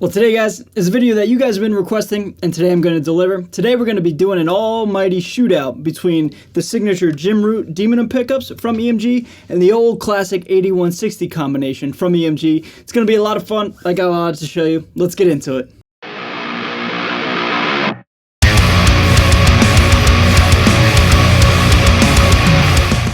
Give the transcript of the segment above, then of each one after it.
Well, today, guys, is a video that you guys have been requesting, and today I'm going to deliver. Today we're going to be doing an almighty shootout between the signature Emg Daemonum pickups from EMG and the old classic 8160 combination from EMG. It's going to be a lot of fun. I got a lot to show you. Let's get into it.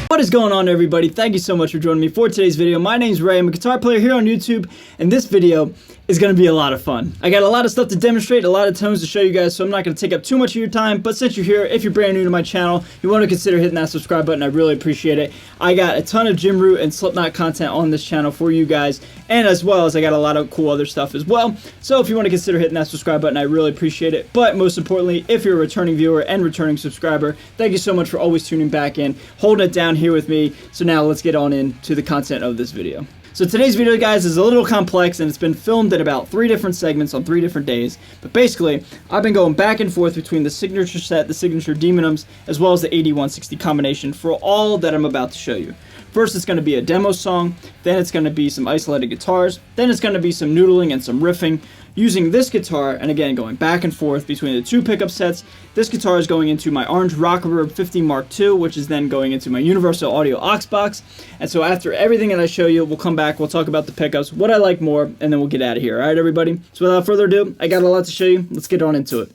What is going on, everybody? Thank you so much for joining me for today's video. My name's Ray. I'm a guitar player here on YouTube, and this video is going to be a lot of fun. I got a lot of stuff to demonstrate, a lot of tones to show you guys, so I'm not going to take up too much of your time, but since you're here, if you're brand new to my channel, you want to consider hitting that subscribe button. I really appreciate it. I got a ton of Emg and Slipknot content on this channel for you guys, and as well as I got a lot of cool other stuff as well. So if you want to consider hitting that subscribe button, I really appreciate it. But most importantly, if you're a returning viewer and returning subscriber, thank you so much for always tuning back in, holding it down here with me. So now let's get on into the content of this video. So today's video, guys, is a little complex, and it's been filmed in about 3 different segments on 3 different days. But basically, I've been going back and forth between the signature set, the signature Daemonums, as well as the 8160 combination for all that I'm about to show you. First, it's going to be a demo song, then it's going to be some isolated guitars, then it's going to be some noodling and some riffing using this guitar, and again, going back and forth between the 2 pickup sets. This guitar is going into my orange Rock Reverb 50 Mark II, which is then going into my Universal Audio aux box. And so after everything that I show you, we'll come back, we'll talk about the pickups, what I like more, and then we'll get out of here. All right, everybody? So without further ado, I got a lot to show you. Let's get on into it.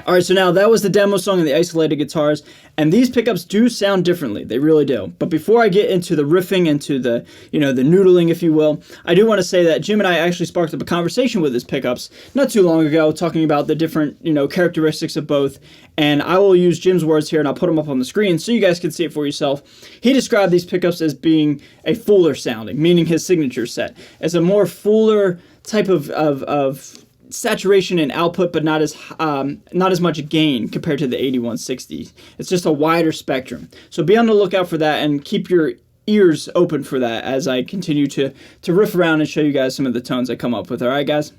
Alright, so now that was the demo song and the isolated guitars, and these pickups do sound differently, they really do. But before I get into the riffing, into the, the noodling, if you will, I do want to say that Jim and I actually sparked up a conversation with his pickups not too long ago, talking about the different, characteristics of both, and I will use Jim's words here, and I'll put them up on the screen so you guys can see it for yourself. He described these pickups as being a fuller sounding, meaning his signature set, as a more fuller type of saturation and output, but not as much gain compared to the 8160s. It's just a wider spectrum. So be on the lookout for that and keep your ears open for that as I continue to riff around and show you guys some of the tones I come up with. All right, guys?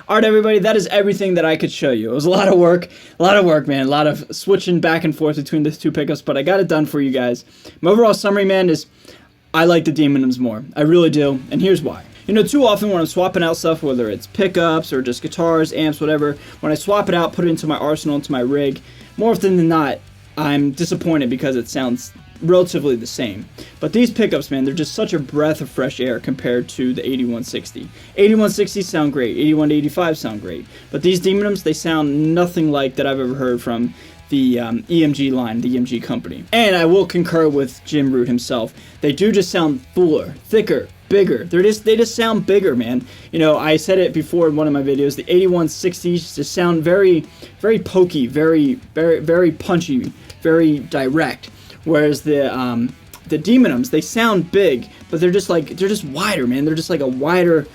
Alright everybody, that is everything that I could show you. It was a lot of work, man, a lot of switching back and forth between the two pickups, but I got it done for you guys. My overall summary, man, is I like the Daemonums more. I really do, and here's why. You know, too often when I'm swapping out stuff, whether it's pickups or just guitars, amps, whatever, when I swap it out, put it into my arsenal, into my rig, more often than not, I'm disappointed because it sounds relatively the same. But these pickups, man, they're just such a breath of fresh air compared to the 8160. 8160s sound great, 8185 sound great, but these Daemonums, they sound nothing like that I've ever heard from the EMG line, the EMG company. And I will concur with Jim Root himself. They do just sound fuller, thicker, bigger. They just sound bigger, man. You know, I said it before in one of my videos. The 8160s just sound very, very pokey, very punchy, very direct. Whereas the Daemonums, they sound big, but they're just wider, man. They're just like a wider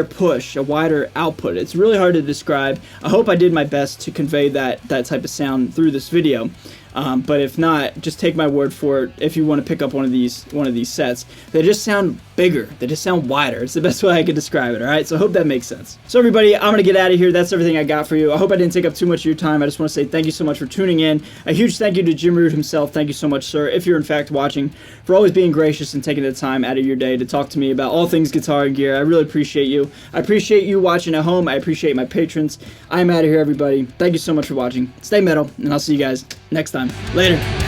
push, a wider output. It's really hard to describe. I hope I did my best to convey that type of sound through this video. But if not, just take my word for it. If you want to pick up one of these sets, they just sound bigger. They just sound wider. It's the best way I could describe it. All right. So I hope that makes sense. So everybody, I'm gonna get out of here. That's everything I got for you. I hope I didn't take up too much of your time. I just want to say thank you so much for tuning in. A huge thank you to Jim Root himself. Thank you so much, sir, if you're in fact watching, for always being gracious and taking the time out of your day to talk to me about all things guitar and gear. I really appreciate you. I appreciate you watching at home. I appreciate my patrons. I'm out of here, everybody. Thank you so much for watching. Stay metal, and I'll see you guys next time. Later.